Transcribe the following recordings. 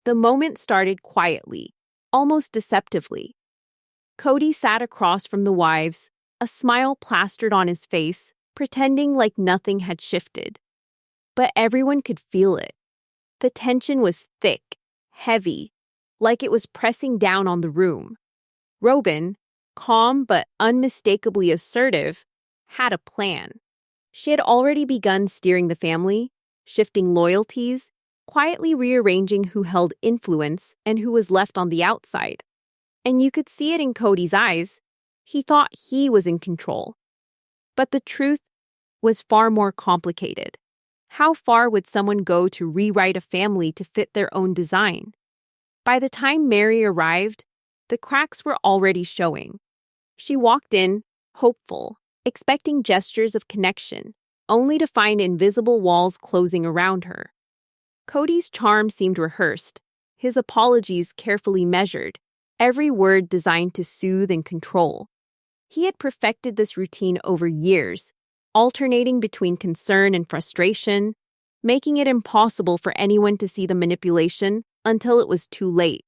The moment started quietly, almost deceptively. Cody sat across from the wives, a smile plastered on his face, pretending like nothing had shifted. But everyone could feel it. The tension was thick, heavy, like it was pressing down on the room. Robyn, calm but unmistakably assertive, had a plan. She had already begun steering the family, shifting loyalties, quietly rearranging who held influence and who was left on the outside. And you could see it in Cody's eyes. He thought he was in control. But the truth was far more complicated. How far would someone go to rewrite a family to fit their own design? By the time Mary arrived, the cracks were already showing. She walked in, hopeful, expecting gestures of connection, only to find invisible walls closing around her. Cody's charm seemed rehearsed, his apologies carefully measured, every word designed to soothe and control. He had perfected this routine over years, alternating between concern and frustration, making it impossible for anyone to see the manipulation until it was too late.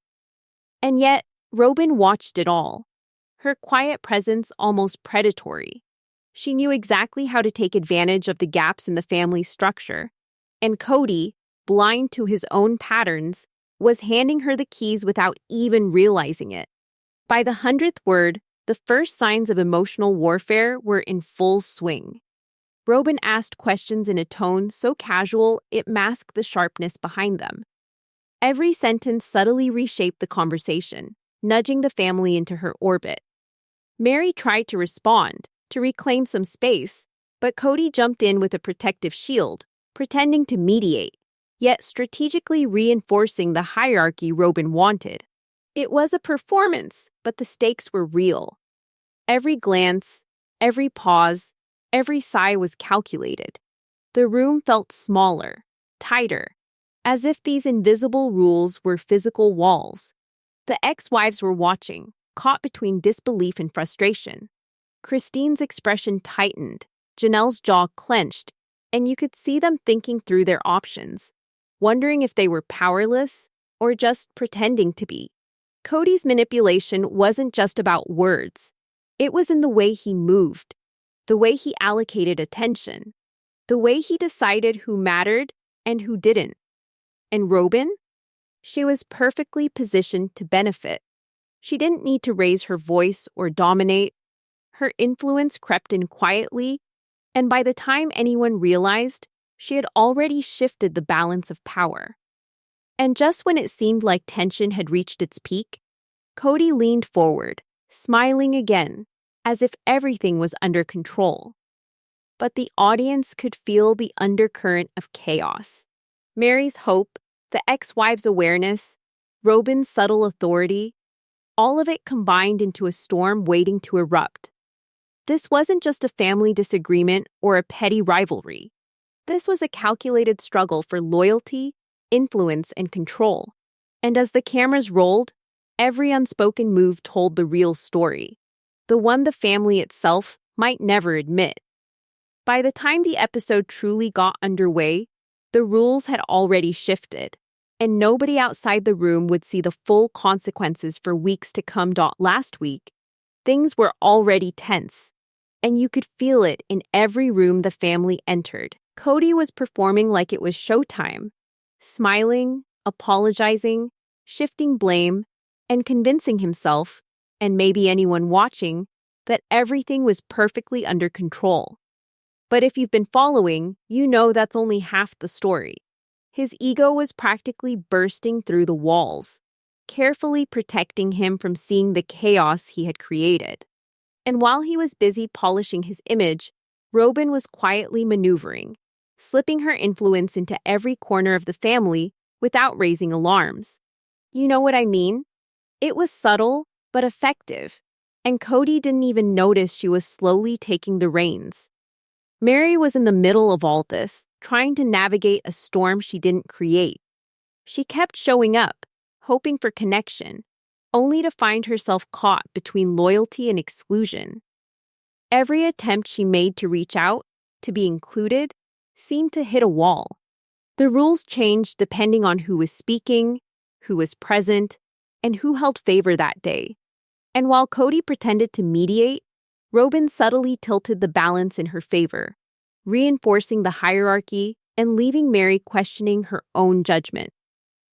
And yet, Robyn watched it all, her quiet presence almost predatory. She knew exactly how to take advantage of the gaps in the family's structure, and Cody, blind to his own patterns, was handing her the keys without even realizing it. By the 100th word, the first signs of emotional warfare were in full swing. Robyn asked questions in a tone so casual it masked the sharpness behind them. Every sentence subtly reshaped the conversation, nudging the family into her orbit. Mary tried to respond, to reclaim some space, but Cody jumped in with a protective shield, pretending to mediate, yet strategically reinforcing the hierarchy Robyn wanted. It was a performance, but the stakes were real. Every glance, every pause, every sigh was calculated. The room felt smaller, tighter, as if these invisible rules were physical walls. The ex-wives were watching, caught between disbelief and frustration. Christine's expression tightened, Janelle's jaw clenched, and you could see them thinking through their options, wondering if they were powerless or just pretending to be. Cody's manipulation wasn't just about words. It was in the way he moved, the way he allocated attention, the way he decided who mattered and who didn't. And Robyn? She was perfectly positioned to benefit. She didn't need to raise her voice or dominate. Her influence crept in quietly, and by the time anyone realized, she had already shifted the balance of power. And just when it seemed like tension had reached its peak, Cody leaned forward, smiling again, as if everything was under control. But the audience could feel the undercurrent of chaos. Mary's hope, the ex-wife's awareness, Robyn's subtle authority, all of it combined into a storm waiting to erupt. This wasn't just a family disagreement or a petty rivalry. This was a calculated struggle for loyalty, influence, and control. And as the cameras rolled, every unspoken move told the real story, the one the family itself might never admit. By the time the episode truly got underway, the rules had already shifted, and nobody outside the room would see the full consequences for weeks to come. Last week, things were already tense, and you could feel it in every room the family entered. Cody was performing like it was showtime, smiling, apologizing, shifting blame, and convincing himself, and maybe anyone watching, that everything was perfectly under control. But if you've been following, you know that's only half the story. His ego was practically bursting through the walls, carefully protecting him from seeing the chaos he had created. And while he was busy polishing his image, Robyn was quietly maneuvering, slipping her influence into every corner of the family without raising alarms. You know what I mean? It was subtle, but effective, and Cody didn't even notice she was slowly taking the reins. Mary was in the middle of all this, trying to navigate a storm she didn't create. She kept showing up, hoping for connection, only to find herself caught between loyalty and exclusion. Every attempt she made to reach out, to be included, seemed to hit a wall. The rules changed depending on who was speaking, who was present, and who held favor that day. And while Cody pretended to mediate, Robyn subtly tilted the balance in her favor, reinforcing the hierarchy and leaving Mary questioning her own judgment.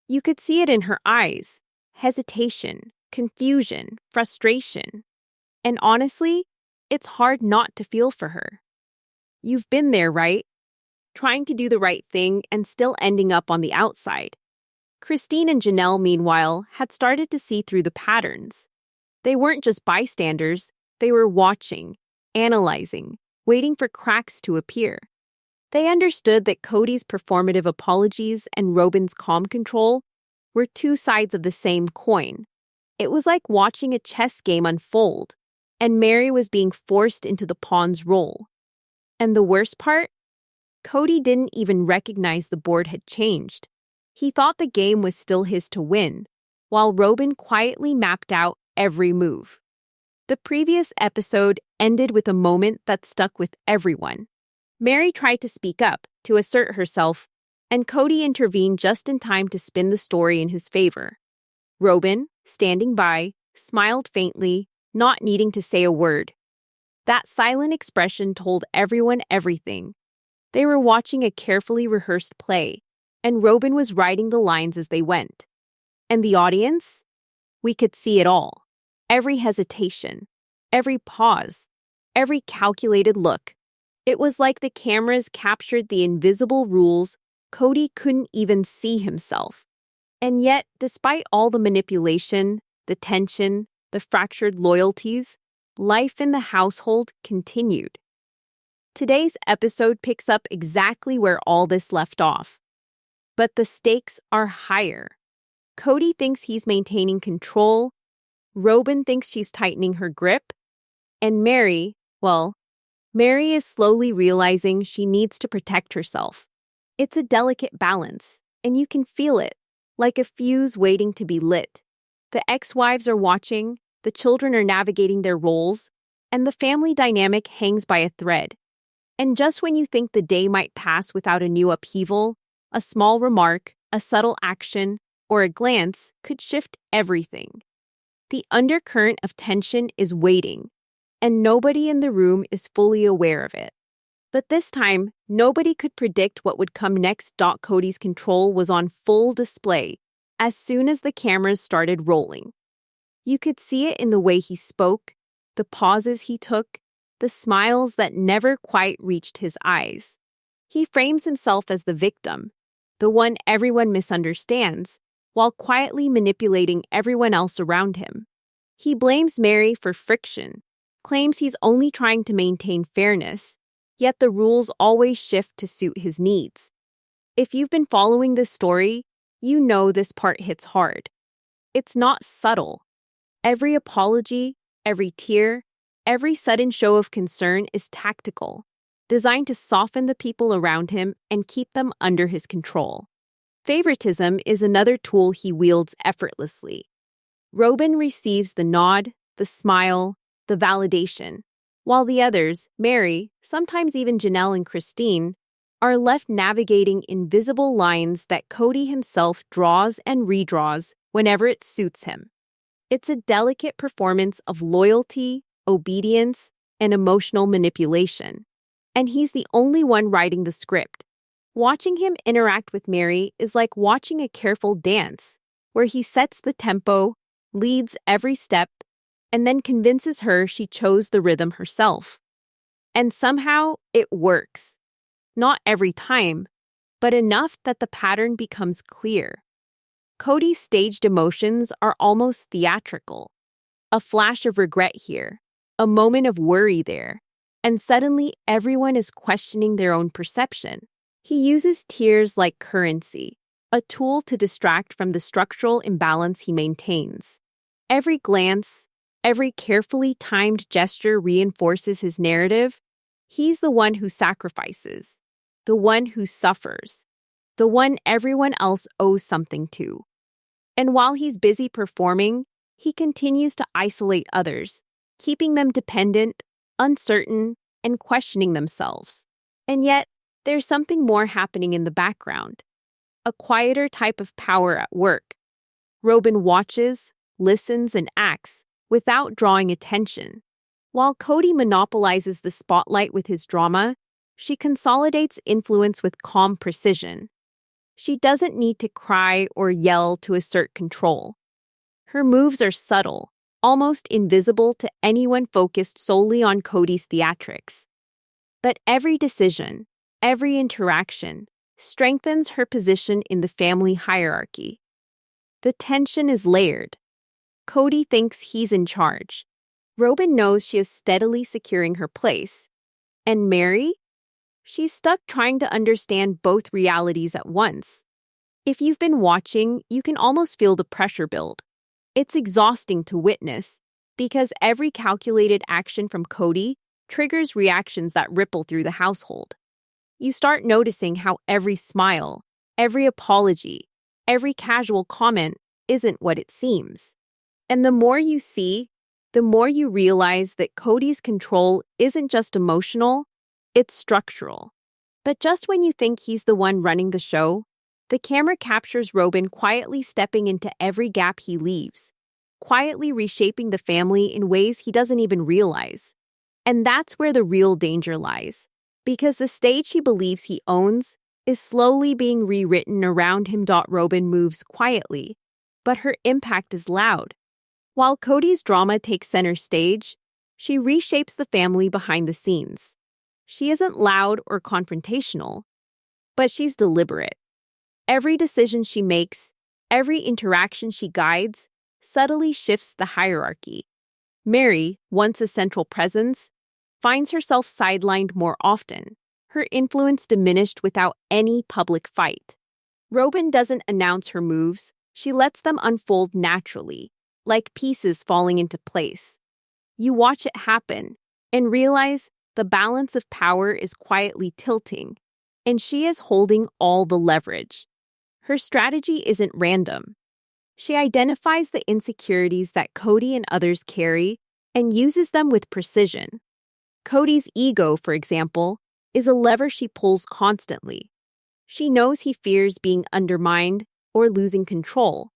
You could see it in her eyes: hesitation, confusion, frustration. And honestly, it's hard not to feel for her. You've been there, right? Trying to do the right thing and still ending up on the outside. Christine and Janelle, meanwhile, had started to see through the patterns. They weren't just bystanders, they were watching, analyzing, waiting for cracks to appear. They understood that Cody's performative apologies and Robyn's calm control were two sides of the same coin. It was like watching a chess game unfold, and Mary was being forced into the pawn's role. And the worst part? Cody didn't even recognize the board had changed. He thought the game was still his to win, while Robyn quietly mapped out every move. The previous episode ended with a moment that stuck with everyone. Mary tried to speak up, to assert herself, and Cody intervened just in time to spin the story in his favor. Robyn, standing by, smiled faintly, not needing to say a word. That silent expression told everyone everything. They were watching a carefully rehearsed play, and Robyn was writing the lines as they went. And the audience? We could see it all. Every hesitation, every pause, every calculated look. It was like the cameras captured the invisible rules Cody couldn't even see himself. And yet, despite all the manipulation, the tension, the fractured loyalties, life in the household continued. Today's episode picks up exactly where all this left off. But the stakes are higher. Cody thinks he's maintaining control, Robyn thinks she's tightening her grip, and Mary is slowly realizing she needs to protect herself. It's a delicate balance, and you can feel it, like a fuse waiting to be lit. The ex-wives are watching, the children are navigating their roles, and the family dynamic hangs by a thread. And just when you think the day might pass without a new upheaval, a small remark, a subtle action, or a glance could shift everything. The undercurrent of tension is waiting, and nobody in the room is fully aware of it. But this time, nobody could predict what would come next. Cody's control was on full display as soon as the cameras started rolling. You could see it in the way he spoke, the pauses he took, the smiles that never quite reached his eyes. He frames himself as the victim, the one everyone misunderstands, while quietly manipulating everyone else around him. He blames Mary for friction, claims he's only trying to maintain fairness, yet the rules always shift to suit his needs. If you've been following this story, you know this part hits hard. It's not subtle. Every apology, every tear, every sudden show of concern is tactical, designed to soften the people around him and keep them under his control. Favoritism is another tool he wields effortlessly. Robyn receives the nod, the smile, the validation, while the others, Mary, sometimes even Janelle and Christine, are left navigating invisible lines that Cody himself draws and redraws whenever it suits him. It's a delicate performance of loyalty, obedience, and emotional manipulation. And he's the only one writing the script. Watching him interact with Mary is like watching a careful dance, where he sets the tempo, leads every step, and then convinces her she chose the rhythm herself. And somehow it works. Not every time, but enough that the pattern becomes clear. Cody's staged emotions are almost theatrical. A flash of regret here, a moment of worry there, and suddenly everyone is questioning their own perception. He uses tears like currency, a tool to distract from the structural imbalance he maintains. Every glance, every carefully timed gesture reinforces his narrative. He's the one who sacrifices, the one who suffers, the one everyone else owes something to. And while he's busy performing, he continues to isolate others, keeping them dependent, uncertain, and questioning themselves. And yet, there's something more happening in the background. A quieter type of power at work. Robyn watches, listens, and acts without drawing attention. While Cody monopolizes the spotlight with his drama, she consolidates influence with calm precision. She doesn't need to cry or yell to assert control. Her moves are subtle, almost invisible to anyone focused solely on Cody's theatrics. But every decision, every interaction, strengthens her position in the family hierarchy. The tension is layered. Cody thinks he's in charge. Robyn knows she is steadily securing her place. And Mary? She's stuck trying to understand both realities at once. If you've been watching, you can almost feel the pressure build. It's exhausting to witness, because every calculated action from Cody triggers reactions that ripple through the household. You start noticing how every smile, every apology, every casual comment isn't what it seems. And the more you see, the more you realize that Cody's control isn't just emotional, it's structural. But just when you think he's the one running the show, the camera captures Robyn quietly stepping into every gap he leaves, quietly reshaping the family in ways he doesn't even realize. And that's where the real danger lies, because the stage he believes he owns is slowly being rewritten around him. Robyn moves quietly, but her impact is loud. While Cody's drama takes center stage, she reshapes the family behind the scenes. She isn't loud or confrontational, but she's deliberate. Every decision she makes, every interaction she guides, subtly shifts the hierarchy. Mary, once a central presence, finds herself sidelined more often, her influence diminished without any public fight. Robyn doesn't announce her moves, she lets them unfold naturally, like pieces falling into place. You watch it happen and realize the balance of power is quietly tilting, and she is holding all the leverage. Her strategy isn't random. She identifies the insecurities that Cody and others carry and uses them with precision. Cody's ego, for example, is a lever she pulls constantly. She knows he fears being undermined or losing control,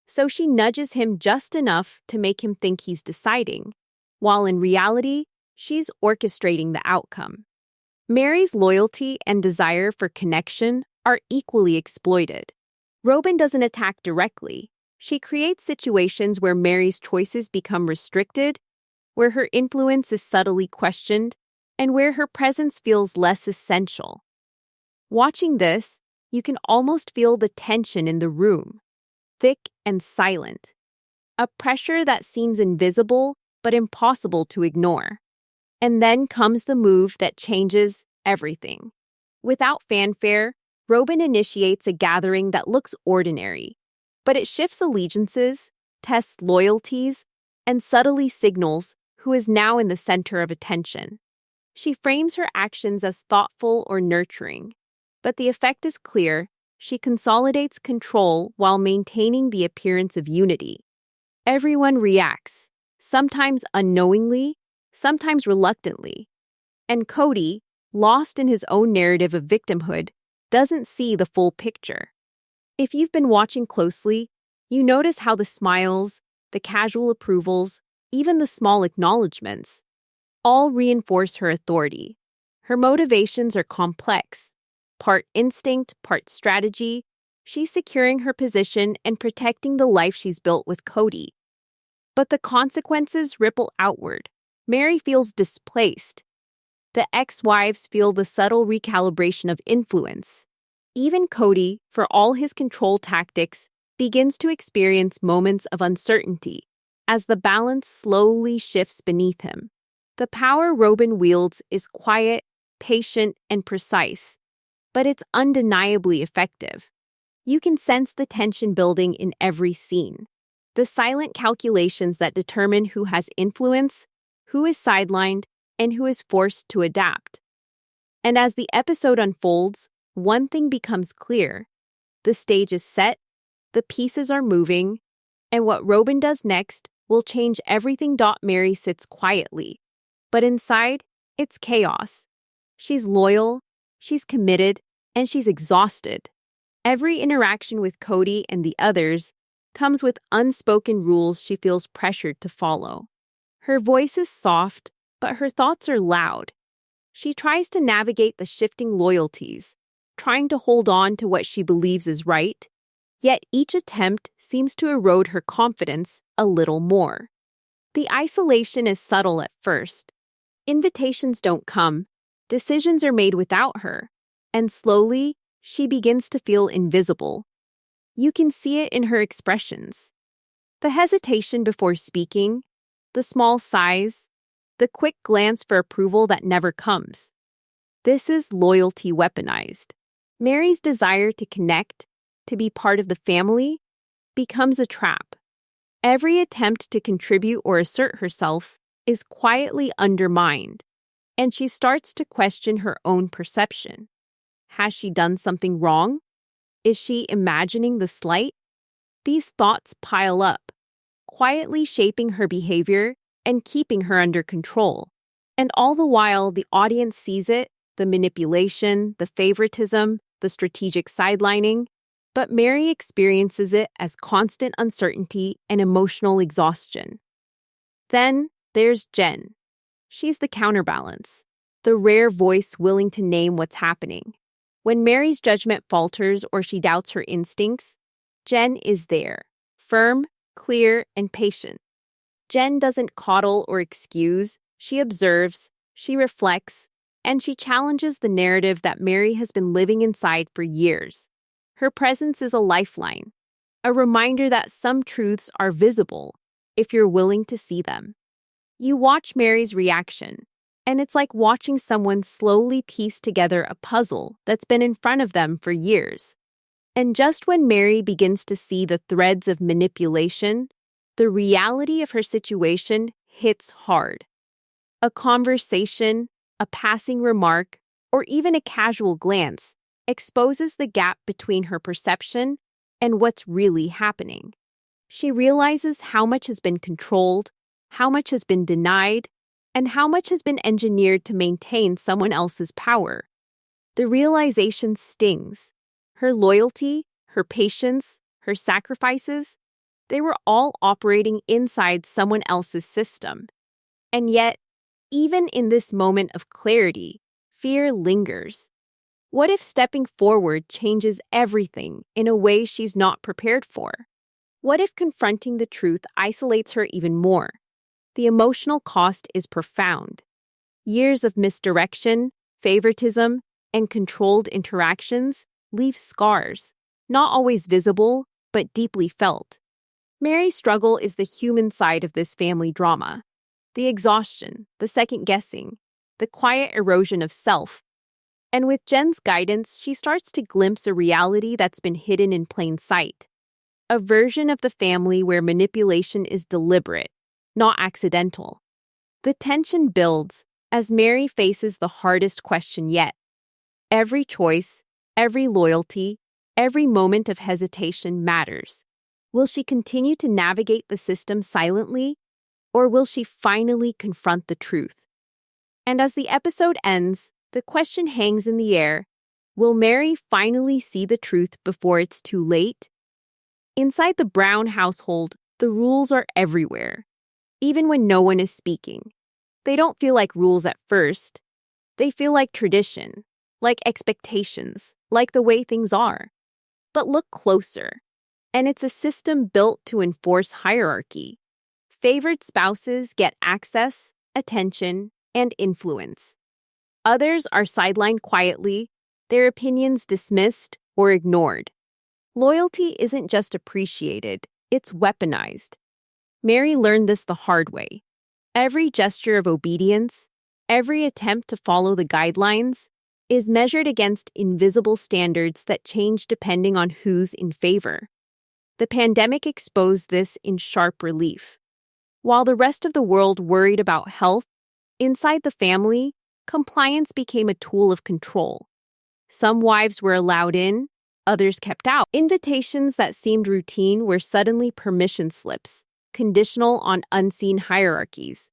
so she nudges him just enough to make him think he's deciding, while in reality, she's orchestrating the outcome. Mary's loyalty and desire for connection are equally exploited. Robyn doesn't attack directly. She creates situations where Mary's choices become restricted, where her influence is subtly questioned, and where her presence feels less essential. Watching this, you can almost feel the tension in the room, thick and silent, a pressure that seems invisible but impossible to ignore. And then comes the move that changes everything. Without fanfare, Robyn initiates a gathering that looks ordinary, but it shifts allegiances, tests loyalties, and subtly signals who is now in the center of attention. She frames her actions as thoughtful or nurturing, but the effect is clear. She consolidates control while maintaining the appearance of unity. Everyone reacts, sometimes unknowingly, sometimes reluctantly. And Cody, lost in his own narrative of victimhood, doesn't see the full picture. If you've been watching closely, you notice how the smiles, the casual approvals, even the small acknowledgments, all reinforce her authority. Her motivations are complex, part instinct, part strategy. She's securing her position and protecting the life she's built with Cody. But the consequences ripple outward. Mary feels displaced. The ex-wives feel the subtle recalibration of influence. Even Cody, for all his control tactics, begins to experience moments of uncertainty as the balance slowly shifts beneath him. The power Robyn wields is quiet, patient, and precise, but it's undeniably effective. You can sense the tension building in every scene. The silent calculations that determine who has influence, who is sidelined, and who is forced to adapt. And as the episode unfolds, one thing becomes clear. The stage is set, the pieces are moving, and what Robyn does next will change everything. Mary sits quietly, but inside, it's chaos. She's loyal, she's committed, and she's exhausted. Every interaction with Cody and the others comes with unspoken rules she feels pressured to follow. Her voice is soft, but her thoughts are loud. She tries to navigate the shifting loyalties, trying to hold on to what she believes is right, yet each attempt seems to erode her confidence a little more. The isolation is subtle at first. Invitations don't come, decisions are made without her, and slowly, she begins to feel invisible. You can see it in her expressions. The hesitation before speaking, the small sighs, the quick glance for approval that never comes. This is loyalty weaponized. Mary's desire to connect, to be part of the family, becomes a trap. Every attempt to contribute or assert herself is quietly undermined, and she starts to question her own perception. Has she done something wrong? Is she imagining the slight? These thoughts pile up, quietly shaping her behavior and keeping her under control. And all the while, the audience sees it, the manipulation, the favoritism, the strategic sidelining, but Mary experiences it as constant uncertainty and emotional exhaustion. Then there's Jen. She's the counterbalance, the rare voice willing to name what's happening. When Mary's judgment falters or she doubts her instincts, Jen is there, firm, clear, and patient. Jen doesn't coddle or excuse, she observes, she reflects, and she challenges the narrative that Mary has been living inside for years. Her presence is a lifeline, a reminder that some truths are visible if you're willing to see them. You watch Mary's reaction, and it's like watching someone slowly piece together a puzzle that's been in front of them for years. And just when Mary begins to see the threads of manipulation, the reality of her situation hits hard. A conversation, a passing remark, or even a casual glance exposes the gap between her perception and what's really happening. She realizes how much has been controlled, how much has been denied, and how much has been engineered to maintain someone else's power. The realization stings. Her loyalty, her patience, her sacrifices, they were all operating inside someone else's system. And yet, even in this moment of clarity, fear lingers. What if stepping forward changes everything in a way she's not prepared for? What if confronting the truth isolates her even more? The emotional cost is profound. Years of misdirection, favoritism, and controlled interactions leave scars, not always visible, but deeply felt. Mary's struggle is the human side of this family drama. The exhaustion, the second-guessing, the quiet erosion of self. And with Jen's guidance, she starts to glimpse a reality that's been hidden in plain sight. A version of the family where manipulation is deliberate, not accidental. The tension builds as Mary faces the hardest question yet. Every choice, every loyalty, every moment of hesitation matters. Will she continue to navigate the system silently, or will she finally confront the truth? And as the episode ends, the question hangs in the air. Will Mary finally see the truth before it's too late? Inside the Brown household, the rules are everywhere, even when no one is speaking. They don't feel like rules at first. They feel like tradition, like expectations, like the way things are. But look closer, and it's a system built to enforce hierarchy. Favored spouses get access, attention, and influence. Others are sidelined quietly, their opinions dismissed or ignored. Loyalty isn't just appreciated, it's weaponized. Mary learned this the hard way. Every gesture of obedience, every attempt to follow the guidelines, is measured against invisible standards that change depending on who's in favor. The pandemic exposed this in sharp relief. While the rest of the world worried about health, inside the family, compliance became a tool of control. Some wives were allowed in, others kept out. Invitations that seemed routine were suddenly permission slips, conditional on unseen hierarchies.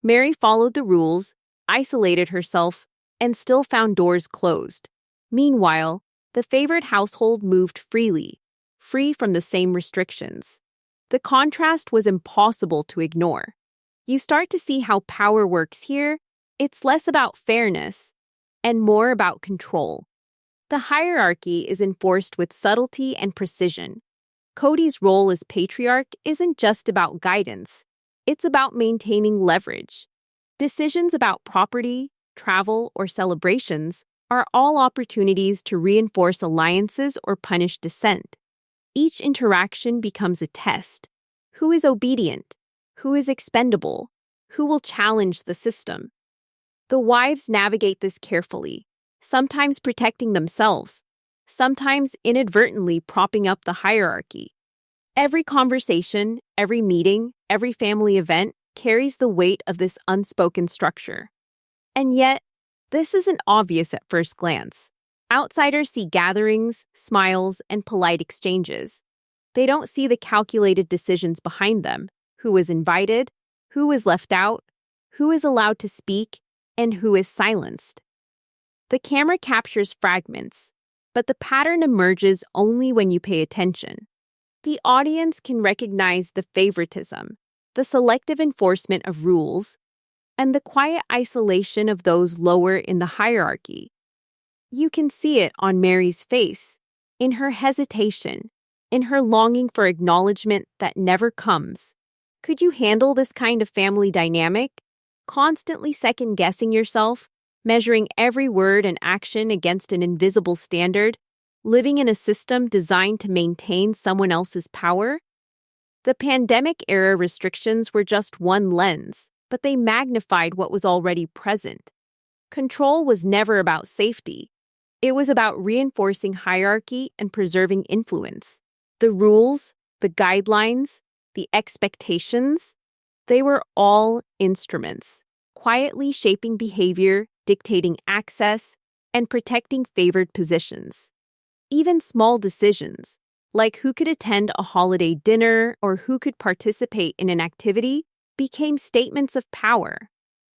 Mary followed the rules, isolated herself, and still found doors closed. Meanwhile, the favored household moved freely, free from the same restrictions. The contrast was impossible to ignore. You start to see how power works here. It's less about fairness and more about control. The hierarchy is enforced with subtlety and precision. Cody's role as patriarch isn't just about guidance. It's about maintaining leverage. Decisions about property, travel, or celebrations are all opportunities to reinforce alliances or punish dissent. Each interaction becomes a test. Who is obedient? Who is expendable? Who will challenge the system? The wives navigate this carefully, sometimes protecting themselves, sometimes inadvertently propping up the hierarchy. Every conversation, every meeting, every family event carries the weight of this unspoken structure. And yet, this isn't obvious at first glance. Outsiders see gatherings, smiles, and polite exchanges. They don't see the calculated decisions behind them: who is invited, who is left out, who is allowed to speak, and who is silenced. The camera captures fragments, but the pattern emerges only when you pay attention. The audience can recognize the favoritism, the selective enforcement of rules, and the quiet isolation of those lower in the hierarchy. You can see it on Mary's face, in her hesitation, in her longing for acknowledgement that never comes. Could you handle this kind of family dynamic? Constantly second-guessing yourself, measuring every word and action against an invisible standard, living in a system designed to maintain someone else's power? The pandemic-era restrictions were just one lens, but they magnified what was already present. Control was never about safety. It was about reinforcing hierarchy and preserving influence. The rules, the guidelines, the expectations, they were all instruments, quietly shaping behavior, dictating access, and protecting favored positions. Even small decisions, like who could attend a holiday dinner or who could participate in an activity, became statements of power.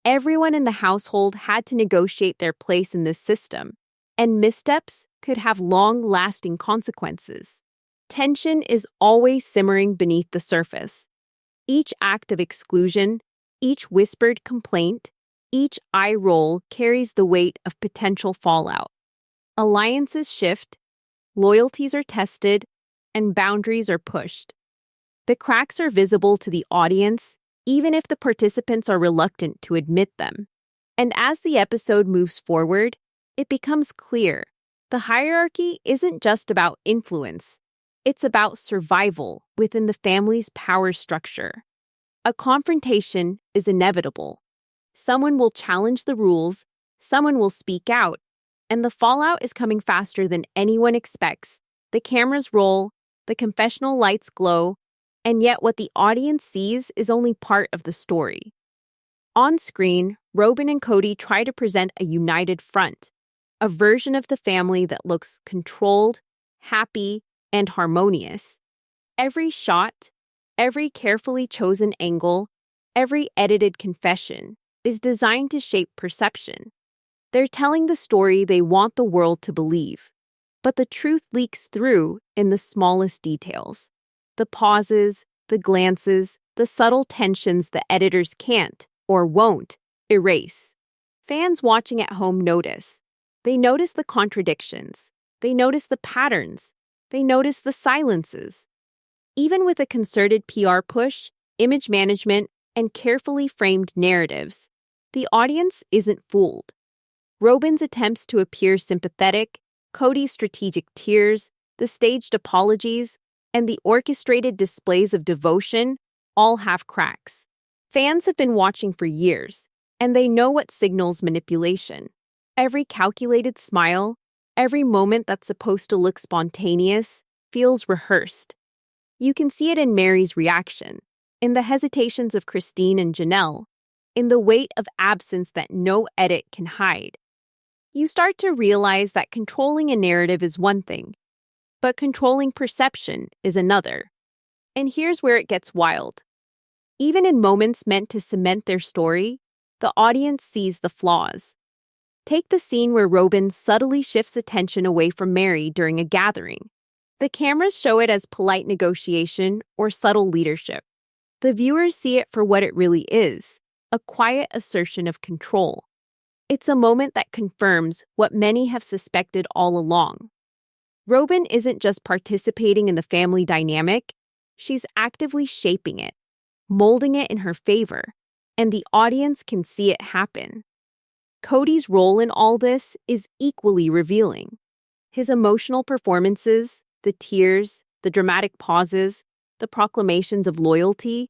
Everyone in the household had to negotiate their place in this system, and missteps could have long-lasting consequences. Tension is always simmering beneath the surface. Each act of exclusion, each whispered complaint, each eye roll carries the weight of potential fallout. Alliances shift, loyalties are tested, and boundaries are pushed. The cracks are visible to the audience, even if the participants are reluctant to admit them. And as the episode moves forward, it becomes clear the hierarchy isn't just about influence. It's about survival within the family's power structure. A confrontation is inevitable. Someone will challenge the rules, someone will speak out, and the fallout is coming faster than anyone expects. The cameras roll, the confessional lights glow, and yet what the audience sees is only part of the story. On screen, Robyn and Cody try to present a united front, a version of the family that looks controlled, happy, and harmonious. Every shot, every carefully chosen angle, every edited confession is designed to shape perception. They're telling the story they want the world to believe, but the truth leaks through in the smallest details. The pauses, the glances, the subtle tensions the editors can't, or won't, erase. Fans watching at home notice. They notice the contradictions. They notice the patterns. They notice the silences. Even with a concerted PR push, image management, and carefully framed narratives, the audience isn't fooled. Robyn's attempts to appear sympathetic, Cody's strategic tears, the staged apologies, and the orchestrated displays of devotion all have cracks. Fans have been watching for years, and they know what signals manipulation. Every calculated smile, every moment that's supposed to look spontaneous, feels rehearsed. You can see it in Mary's reaction, in the hesitations of Christine and Janelle, in the weight of absence that no edit can hide. You start to realize that controlling a narrative is one thing, but controlling perception is another. And here's where it gets wild. Even in moments meant to cement their story, the audience sees the flaws. Take the scene where Robyn subtly shifts attention away from Mary during a gathering. The cameras show it as polite negotiation or subtle leadership. The viewers see it for what it really is, a quiet assertion of control. It's a moment that confirms what many have suspected all along. Robyn isn't just participating in the family dynamic, she's actively shaping it, molding it in her favor, and the audience can see it happen. Cody's role in all this is equally revealing. His emotional performances, the tears, the dramatic pauses, the proclamations of loyalty,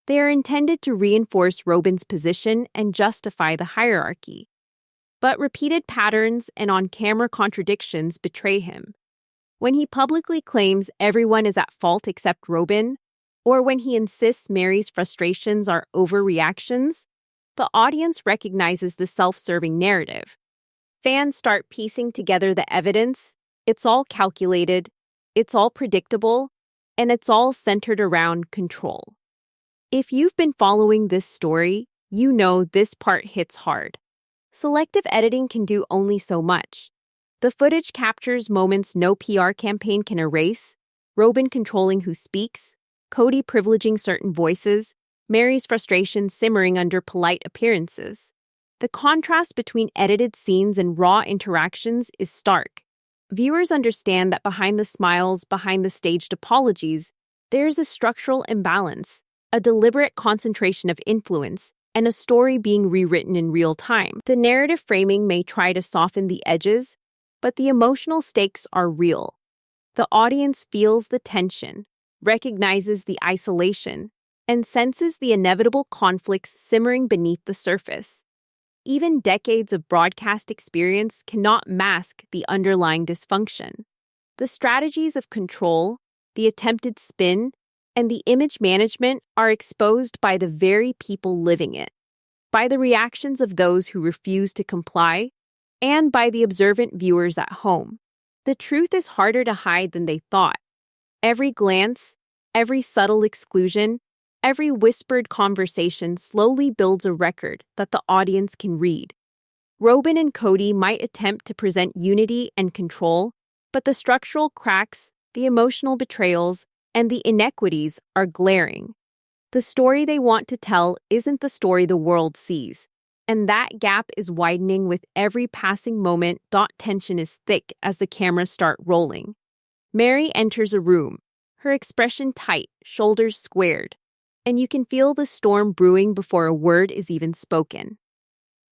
they are intended to reinforce Robyn's position and justify the hierarchy. But repeated patterns and on-camera contradictions betray him. When he publicly claims everyone is at fault except Robyn, or when he insists Mary's frustrations are overreactions, the audience recognizes the self-serving narrative. Fans start piecing together the evidence. It's all calculated, it's all predictable, and it's all centered around control. If you've been following this story, you know this part hits hard. Selective editing can do only so much. The footage captures moments no PR campaign can erase: Robyn controlling who speaks, Cody privileging certain voices, Mary's frustration simmering under polite appearances. The contrast between edited scenes and raw interactions is stark. Viewers understand that behind the smiles, behind the staged apologies, there's a structural imbalance, a deliberate concentration of influence, and a story being rewritten in real time. The narrative framing may try to soften the edges, but the emotional stakes are real. The audience feels the tension, recognizes the isolation, and senses the inevitable conflicts simmering beneath the surface. Even decades of broadcast experience cannot mask the underlying dysfunction. The strategies of control, the attempted spin, and the image management are exposed by the very people living it, by the reactions of those who refuse to comply, and by the observant viewers at home. The truth is harder to hide than they thought. Every glance, every subtle exclusion, every whispered conversation slowly builds a record that the audience can read. Robyn and Cody might attempt to present unity and control, but the structural cracks, the emotional betrayals, and the inequities are glaring. The story they want to tell isn't the story the world sees, and that gap is widening with every passing moment. Tension is thick as the cameras start rolling. Mary enters a room, her expression tight, shoulders squared, and you can feel the storm brewing before a word is even spoken.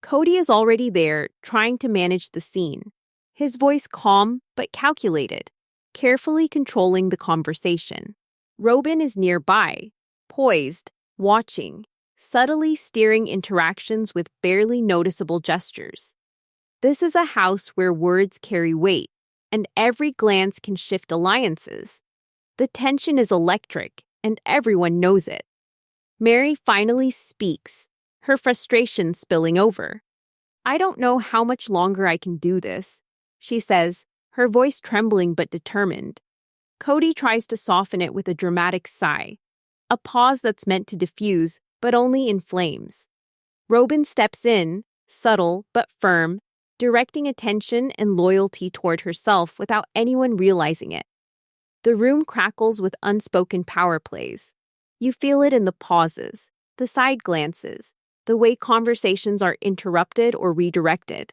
Cody is already there, trying to manage the scene, his voice calm but calculated, carefully controlling the conversation. Robyn is nearby, poised, watching, subtly steering interactions with barely noticeable gestures. This is a house where words carry weight, and every glance can shift alliances. The tension is electric, and everyone knows it. Mary finally speaks, her frustration spilling over. "I don't know how much longer I can do this," she says, her voice trembling but determined. Cody tries to soften it with a dramatic sigh, a pause that's meant to diffuse but only inflames. Robyn steps in, subtle but firm, directing attention and loyalty toward herself without anyone realizing it. The room crackles with unspoken power plays. You feel it in the pauses, the side glances, the way conversations are interrupted or redirected.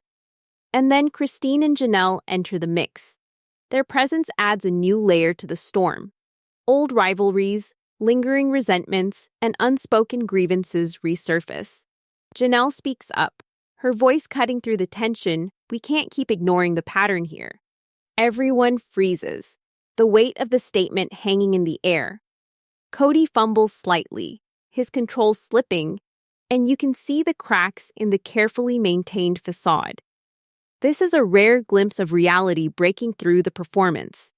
And then Christine and Janelle enter the mix. Their presence adds a new layer to the storm. Old rivalries, lingering resentments, and unspoken grievances resurface. Janelle speaks up, her voice cutting through the tension. "We can't keep ignoring the pattern here." Everyone freezes, the weight of the statement hanging in the air. Cody fumbles slightly, his control slipping, and you can see the cracks in the carefully maintained facade. This is a rare glimpse of reality breaking through the performance.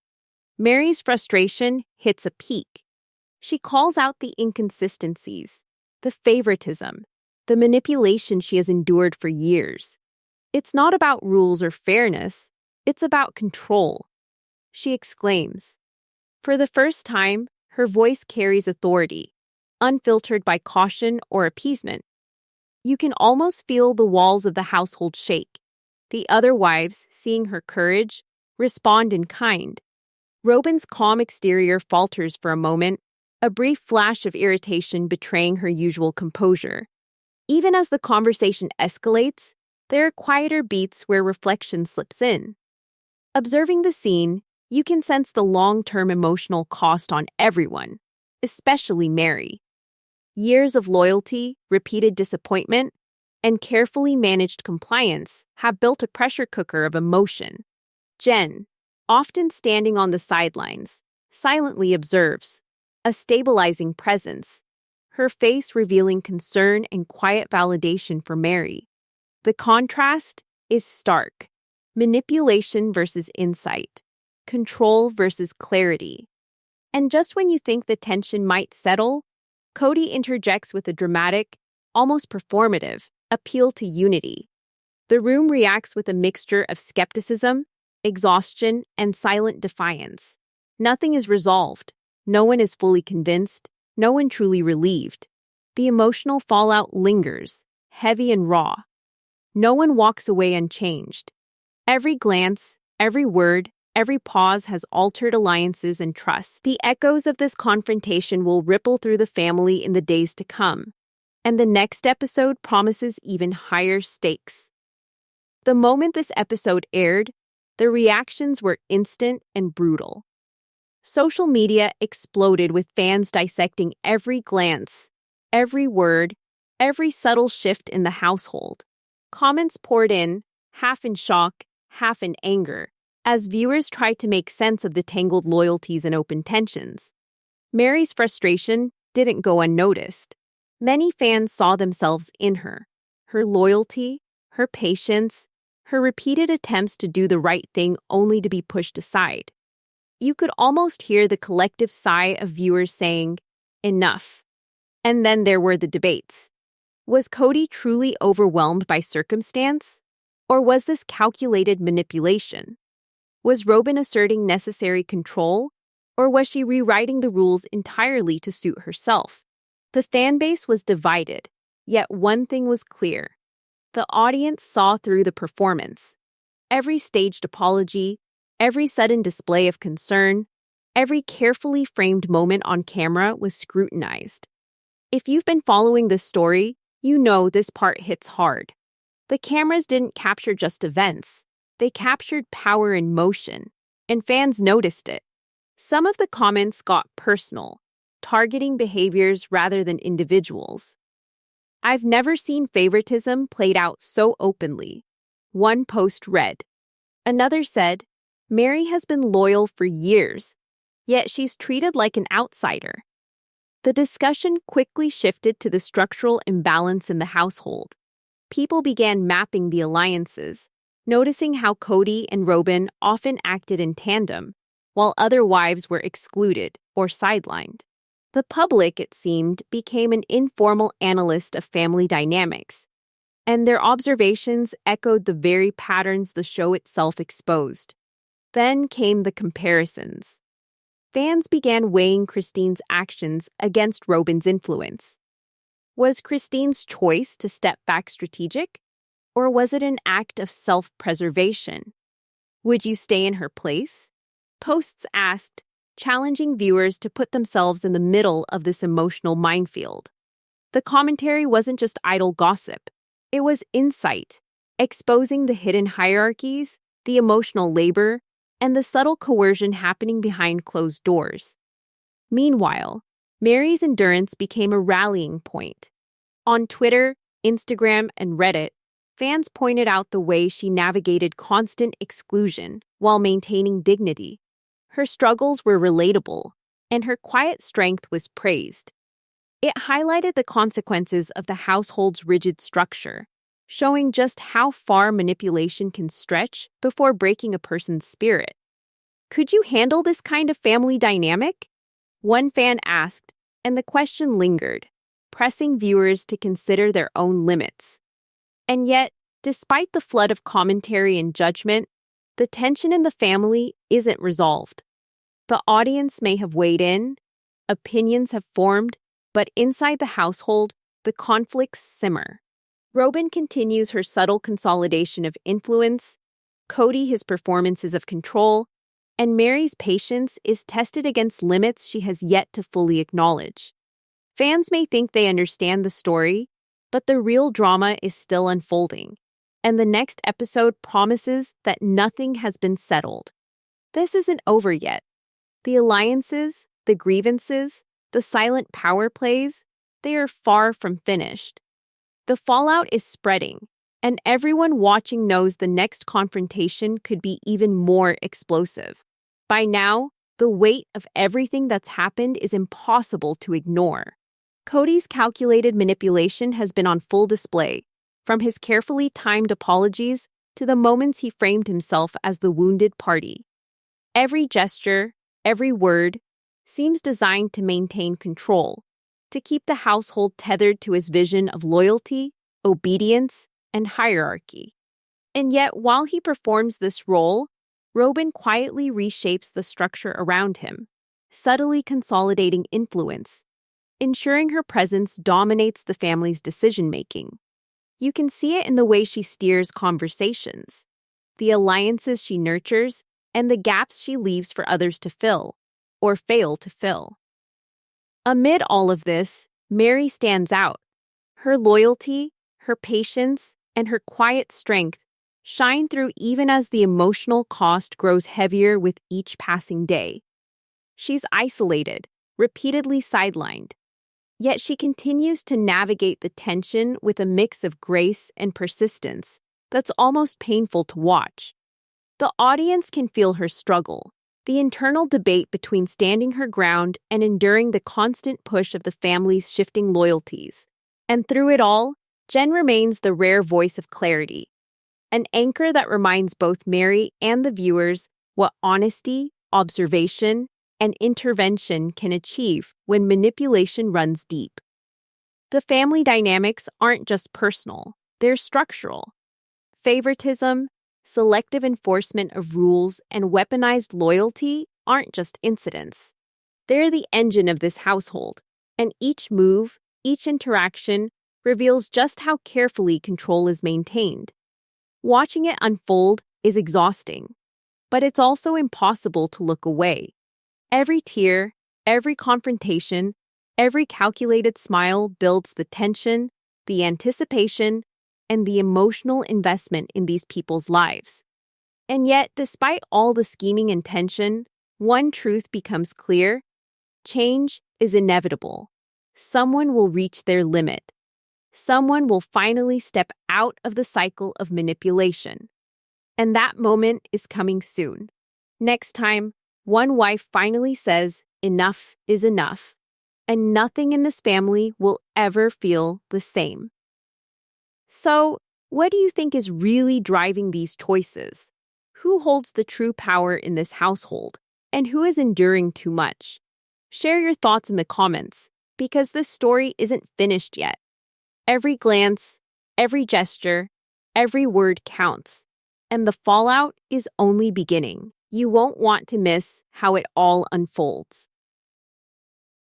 Mary's frustration hits a peak. She calls out the inconsistencies, the favoritism, the manipulation she has endured for years. It's not about rules or fairness, it's about control. She exclaims. For the first time, her voice carries authority, unfiltered by caution or appeasement. You can almost feel the walls of the household shake. The other wives, seeing her courage, respond in kind. Robyn's calm exterior falters for a moment, a brief flash of irritation betraying her usual composure. Even as the conversation escalates, there are quieter beats where reflection slips in. Observing the scene, you can sense the long-term emotional cost on everyone, especially Mary. Years of loyalty, repeated disappointment, and carefully managed compliance have built a pressure cooker of emotion. Jen, often standing on the sidelines, silently observes, a stabilizing presence, her face revealing concern and quiet validation for Mary. The contrast is stark. Manipulation versus insight, control versus clarity. And just when you think the tension might settle, Cody interjects with a dramatic, almost performative, appeal to unity. The room reacts with a mixture of skepticism, exhaustion, and silent defiance. Nothing is resolved. No one is fully convinced. No one truly relieved. The emotional fallout lingers, heavy and raw. No one walks away unchanged. Every glance, every word, every pause has altered alliances and trust. The echoes of this confrontation will ripple through the family in the days to come, and the next episode promises even higher stakes. The moment this episode aired, the reactions were instant and brutal. Social media exploded with fans dissecting every glance, every word, every subtle shift in the household. Comments poured in, half in shock, half in anger, as viewers tried to make sense of the tangled loyalties and open tensions. Mary's frustration didn't go unnoticed. Many fans saw themselves in her loyalty, her patience, her repeated attempts to do the right thing only to be pushed aside. You could almost hear the collective sigh of viewers saying, "Enough." And then there were the debates. Was Cody truly overwhelmed by circumstance? Or was this calculated manipulation? Was Robyn asserting necessary control? Or was she rewriting the rules entirely to suit herself? The fan base was divided, yet one thing was clear. The audience saw through the performance. Every staged apology, every sudden display of concern, every carefully framed moment on camera was scrutinized. If you've been following this story, you know this part hits hard. The cameras didn't capture just events. They captured power in motion, and fans noticed it. Some of the comments got personal, targeting behaviors rather than individuals. "I've never seen favoritism played out so openly," one post read. Another said, "Mary has been loyal for years, yet she's treated like an outsider." The discussion quickly shifted to the structural imbalance in the household. People began mapping the alliances, noticing how Cody and Robyn often acted in tandem, while other wives were excluded or sidelined. The public, it seemed, became an informal analyst of family dynamics, and their observations echoed the very patterns the show itself exposed. Then came the comparisons. Fans began weighing Christine's actions against Robyn's influence. Was Christine's choice to step back strategic, or was it an act of self-preservation? Would you stay in her place? Posts asked, challenging viewers to put themselves in the middle of this emotional minefield. The commentary wasn't just idle gossip. It was insight, exposing the hidden hierarchies, the emotional labor, and the subtle coercion happening behind closed doors. Meanwhile, Mary's endurance became a rallying point. On Twitter, Instagram, and Reddit, fans pointed out the way she navigated constant exclusion while maintaining dignity. Her struggles were relatable, and her quiet strength was praised. It highlighted the consequences of the household's rigid structure, showing just how far manipulation can stretch before breaking a person's spirit. Could you handle this kind of family dynamic? One fan asked, and the question lingered, pressing viewers to consider their own limits. And yet, despite the flood of commentary and judgment, the tension in the family isn't resolved. The audience may have weighed in, opinions have formed, but inside the household, the conflicts simmer. Robyn continues her subtle consolidation of influence, Cody his performances of control, and Mary's patience is tested against limits she has yet to fully acknowledge. Fans may think they understand the story, but the real drama is still unfolding, and the next episode promises that nothing has been settled. This isn't over yet. The alliances, the grievances, the silent power plays, they are far from finished. The fallout is spreading, and everyone watching knows the next confrontation could be even more explosive. By now, the weight of everything that's happened is impossible to ignore. Cody's calculated manipulation has been on full display, from his carefully timed apologies to the moments he framed himself as the wounded party. Every gesture, every word, seems designed to maintain control, to keep the household tethered to his vision of loyalty, obedience, and hierarchy. And yet, while he performs this role, Robyn quietly reshapes the structure around him, subtly consolidating influence, ensuring her presence dominates the family's decision-making. You can see it in the way she steers conversations, the alliances she nurtures, and the gaps she leaves for others to fill, or fail to fill. Amid all of this, Mary stands out. Her loyalty, her patience, and her quiet strength shine through even as the emotional cost grows heavier with each passing day. She's isolated, repeatedly sidelined, yet she continues to navigate the tension with a mix of grace and persistence that's almost painful to watch. The audience can feel her struggle, the internal debate between standing her ground and enduring the constant push of the family's shifting loyalties. And through it all, Jen remains the rare voice of clarity, an anchor that reminds both Mary and the viewers what honesty, observation, and intervention can achieve when manipulation runs deep. The family dynamics aren't just personal, they're structural. Favoritism, selective enforcement of rules, and weaponized loyalty aren't just incidents. They're the engine of this household, and each move, each interaction, reveals just how carefully control is maintained. Watching it unfold is exhausting, but it's also impossible to look away. Every tear, every confrontation, every calculated smile builds the tension, the anticipation, and the emotional investment in these people's lives. And yet, despite all the scheming and tension, one truth becomes clear: change is inevitable. Someone will reach their limit. Someone will finally step out of the cycle of manipulation. And that moment is coming soon. Next time, one wife finally says, "Enough is enough," and nothing in this family will ever feel the same. So, what do you think is really driving these choices? Who holds the true power in this household? And who is enduring too much? Share your thoughts in the comments, because this story isn't finished yet. Every glance, every gesture, every word counts, and the fallout is only beginning. You won't want to miss how it all unfolds.